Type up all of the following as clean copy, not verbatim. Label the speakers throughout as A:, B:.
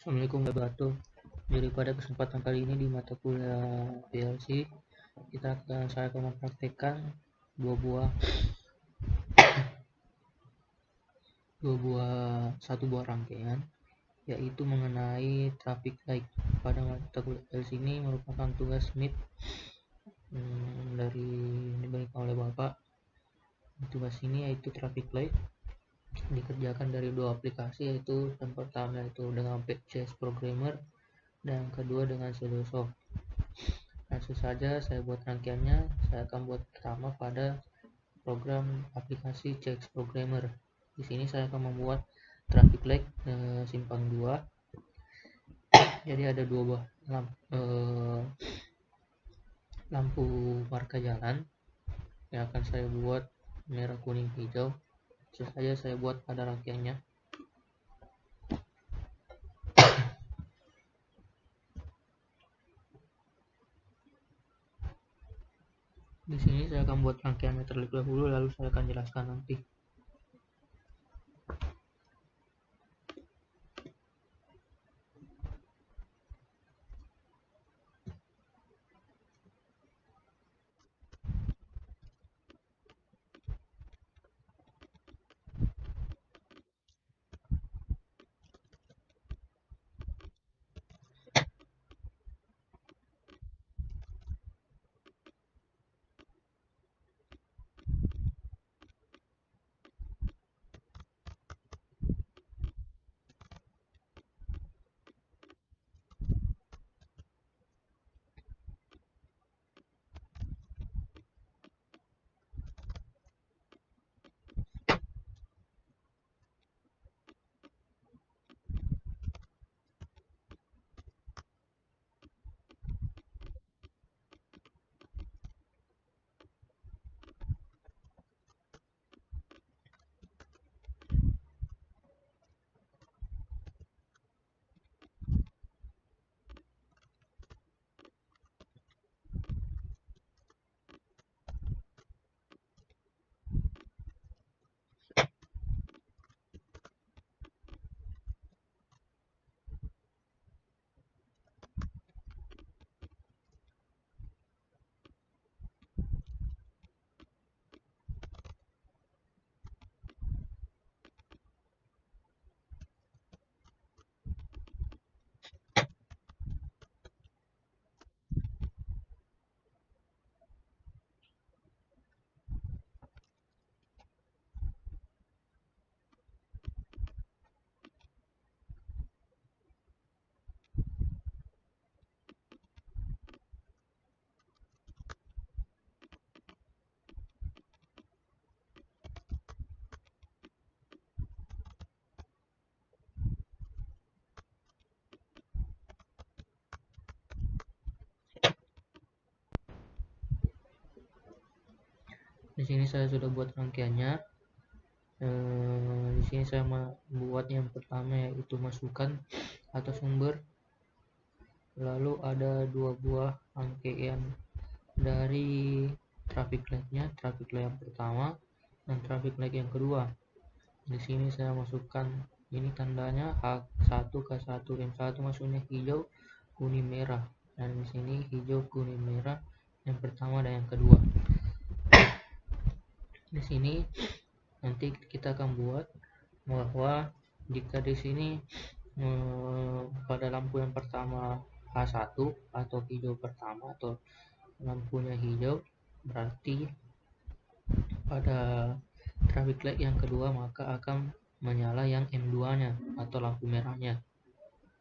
A: Assalamualaikum warahmatullahi wabarakatuh. Jadi pada kesempatan kali ini di mata kuliah PLC saya akan mempraktekkan dua buah satu buah rangkaian, yaitu mengenai traffic light. Pada mata kuliah PLC ini merupakan tugas MIT dari diberikan oleh Bapak. Tugas ini yaitu traffic light dikerjakan dari dua aplikasi, yaitu yang pertama yaitu dengan CS Programmer dan yang kedua dengan Shadowsoft. Langsung saja saya buat rangkaiannya. Saya akan buat pertama pada program aplikasi CS Programmer. Di sini saya akan membuat traffic light simpang 2. Jadi ada dua buah lampu marka jalan yang akan saya buat merah, kuning, hijau. Langsung saja saya buat pada rangkaiannya. Di sini saya akan buat rangkaiannya terlebih dahulu, lalu saya akan jelaskan nanti. Di sini saya sudah buat rangkaiannya. Di sini saya membuat yang pertama yaitu masukkan atau sumber, lalu ada dua buah rangkaian dari traffic light-nya, traffic light yang pertama dan traffic light yang kedua. Di sini saya masukkan ini tandanya H1 K1, M1 maksudnya hijau, kuning, merah, dan di sini hijau, kuning, merah yang pertama dan yang kedua. Di sini nanti kita akan buat bahwa jika di sini pada lampu yang pertama H1 atau hijau pertama atau lampunya hijau, berarti pada traffic light yang kedua maka akan menyala yang M2 nya atau lampu merahnya,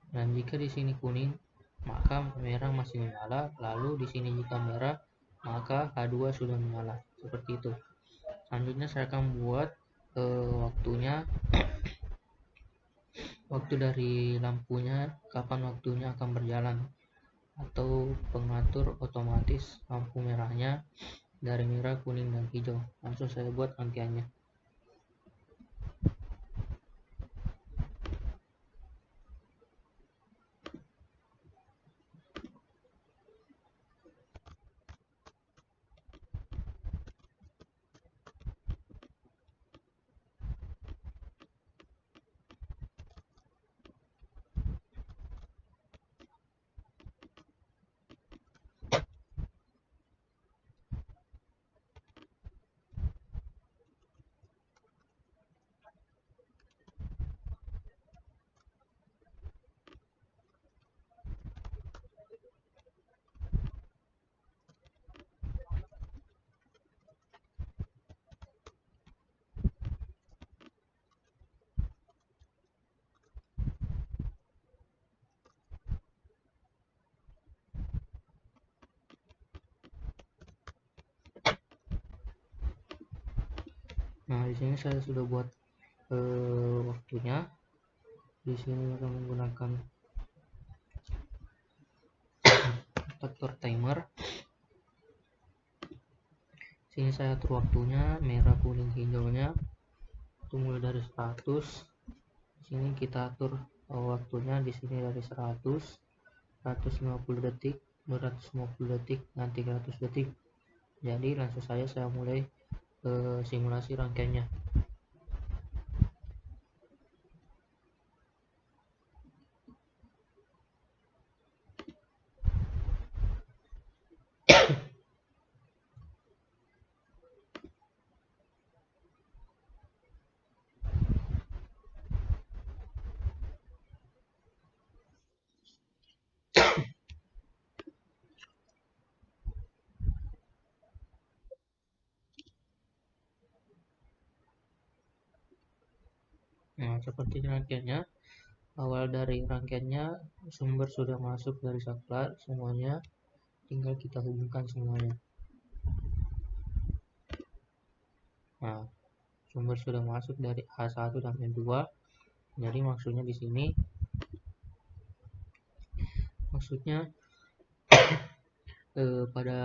A: dan jika di sini kuning maka merah masih menyala, lalu di sini jika merah maka H2 sudah menyala, seperti itu. Selanjutnya saya akan buat waktu dari lampunya, kapan waktunya akan berjalan, atau pengatur otomatis lampu merahnya dari merah, kuning, dan hijau. Langsung saya buat rangkaiannya. Nah, di sini saya sudah buat waktunya. Di sini akan menggunakan faktor timer. Sini saya atur waktunya merah, kuning, hijaunya itu mulai dari 100. Sini kita atur waktunya di sini dari 100, 150 detik, 250 detik, dan 300 detik. Jadi langsung saja saya mulai simulasi rangkaiannya. Nah, seperti rangkaiannya. Awal dari rangkaiannya sumber sudah masuk dari saklar semuanya, tinggal kita hubungkan semuanya. Nah, sumber sudah masuk dari H1 dan H2. Jadi maksudnya di sini pada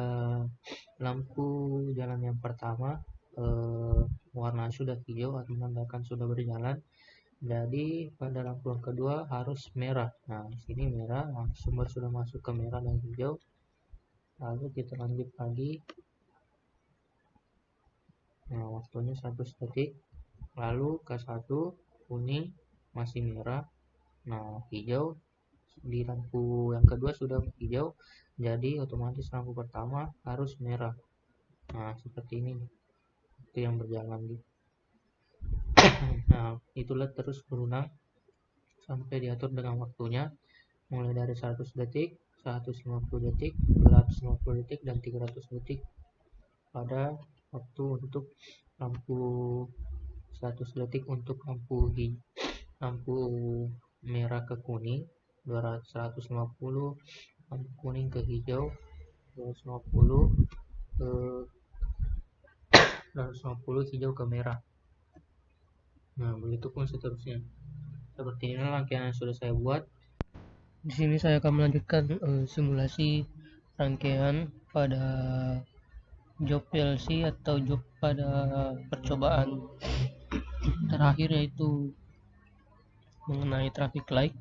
A: lampu jalan yang pertama warna sudah hijau atau menandakan sudah berjalan. Jadi pada lampu yang kedua harus merah. Nah, di sini merah, sumber sudah masuk ke merah dan hijau. Lalu kita lanjut lagi. Nah, waktunya 1 detik. Lalu K1 kuning masih merah. Nah, hijau di lampu yang kedua sudah hijau, jadi otomatis lampu pertama harus merah. Nah, seperti ini itu yang berjalan gitu. Nah, itulah terus berulang sampai diatur dengan waktunya mulai dari 100 detik, 150 detik, 250 detik, dan 300 detik pada waktu untuk lampu 100 detik untuk lampu merah ke kuning, 150 lampu kuning ke hijau, 250 ke 250 hijau ke merah. Nah, begitu pun seterusnya. Seperti ini rangkaian yang sudah saya buat. Di sini saya akan melanjutkan simulasi rangkaian pada job PLC atau job pada percobaan terakhir, yaitu mengenai traffic light.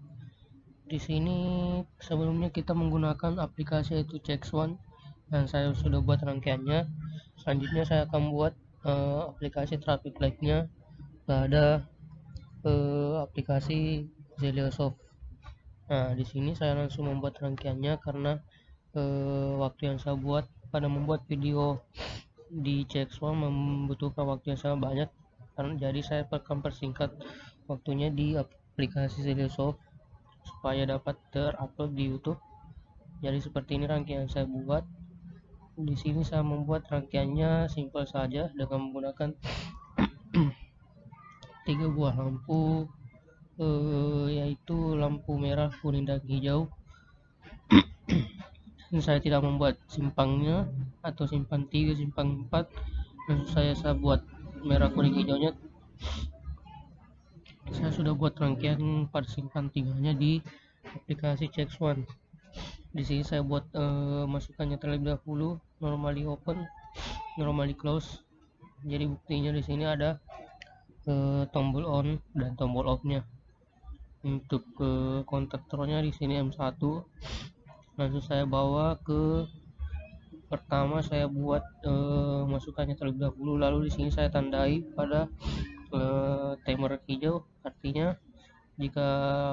A: Di sini sebelumnya kita menggunakan aplikasi yaitu CheckSwan dan saya sudah buat rangkaiannya. Selanjutnya saya akan buat aplikasi traffic light-nya pada aplikasi Zeliosoft. Nah, di sini saya langsung membuat rangkaiannya karena waktu yang saya buat pada membuat video di CheckSwan membutuhkan waktu yang sangat banyak. Jadi saya akan persingkat waktunya di aplikasi Zeliosoft supaya dapat terupload di YouTube. Jadi seperti ini rangkaian saya buat. Di sini saya membuat rangkaiannya simpel saja dengan menggunakan 3 buah lampu, yaitu lampu merah, kuning, dan hijau. Ini saya tidak membuat simpangnya atau simpang 3, simpang 4. Langsung saya buat merah, kuning, hijaunya. Saya sudah buat rangkaian pada simpang 3-nya di aplikasi CheckSwan. Di sini saya buat masukannya terlebih dahulu, normally open, normally close. Jadi buktinya di sini ada tombol on dan tombol off-nya. Untuk kontaktornya di sini M1. Langsung saya bawa ke pertama, saya buat masukannya terlebih dahulu, lalu di sini saya tandai pada timer hijau, artinya jika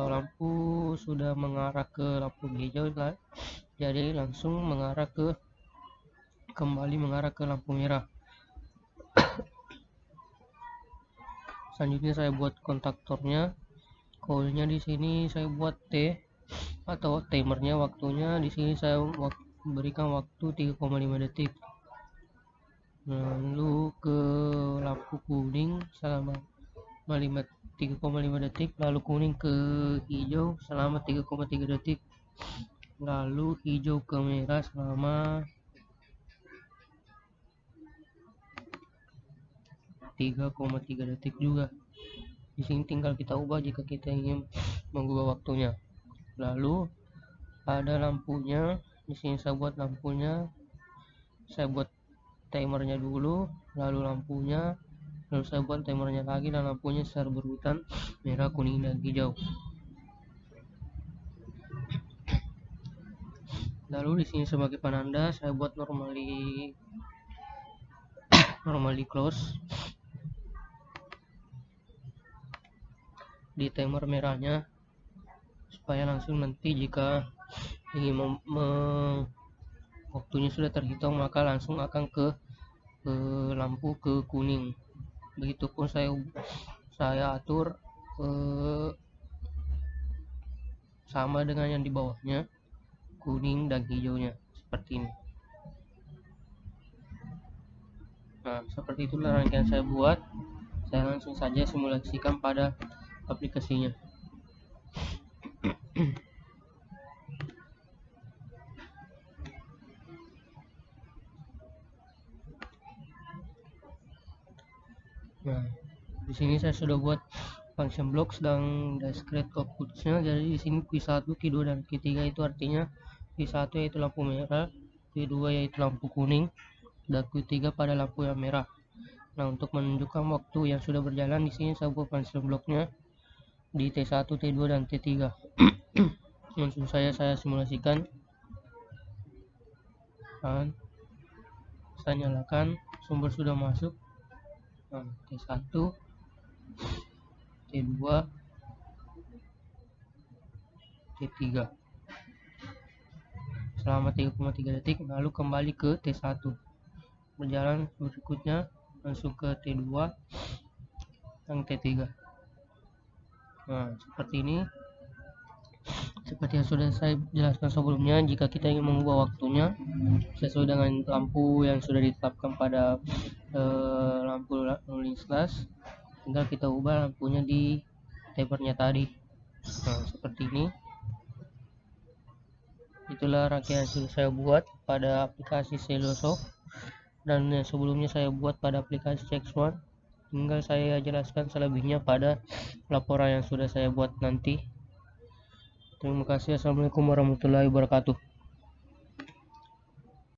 A: lampu sudah mengarah ke lampu hijau, jadi langsung kembali mengarah ke lampu merah. Selanjutnya saya buat kontaktornya, coilnya di sini saya buat T atau timernya, waktunya di sini saya berikan waktu 3,5 detik. Lalu ke lampu kuning selama 3,5 detik, lalu kuning ke hijau selama 3,3 detik, lalu hijau ke merah selama
B: 3,3 detik juga. Di sini tinggal kita ubah jika kita ingin mengubah waktunya. Lalu ada lampunya. Di sini saya buat lampunya, saya buat timernya dulu, lalu lampunya, lalu saya buat timernya lagi, dan lampunya secara berurutan merah, kuning, dan hijau. Lalu di sini sebagai penanda saya buat normally close di timer merahnya, supaya langsung nanti jika ingin waktunya sudah terhitung maka langsung akan ke lampu ke kuning. Begitupun saya atur sama dengan yang di bawahnya, kuning dan hijaunya seperti ini. Nah, seperti itulah rangkaian saya buat. Saya langsung saja simulasikan pada aplikasinya. Nah, di sini saya sudah buat function blocks dan discrete outputs-nya. Jadi di sini Q1, Q2 dan Q3 itu artinya Q1 yaitu lampu merah, Q2 yaitu lampu kuning, dan Q3 pada lampu yang merah. Nah, untuk menunjukkan waktu yang sudah berjalan, di sini saya buat function block-nya di T1, T2 dan T3. Langsung saya simulasikan dan saya nyalakan, sumber sudah masuk. Nah, T1, T2, T3 selama 3,3 detik, lalu kembali ke T1, berjalan berikutnya langsung ke T2 dan T3. Nah, seperti ini. Seperti yang sudah saya jelaskan sebelumnya, jika kita ingin mengubah waktunya sesuai dengan lampu yang sudah ditetapkan pada lampu rolling slash, tinggal kita ubah lampunya di timernya tadi. Nah, seperti ini. Itulah rangkaian yang sudah saya buat pada aplikasi Celosoft, dan yang sebelumnya saya buat pada aplikasi CheckSwan. Tinggal saya jelaskan selebihnya pada laporan yang sudah saya buat nanti. Terima kasih. Assalamualaikum warahmatullahi wabarakatuh.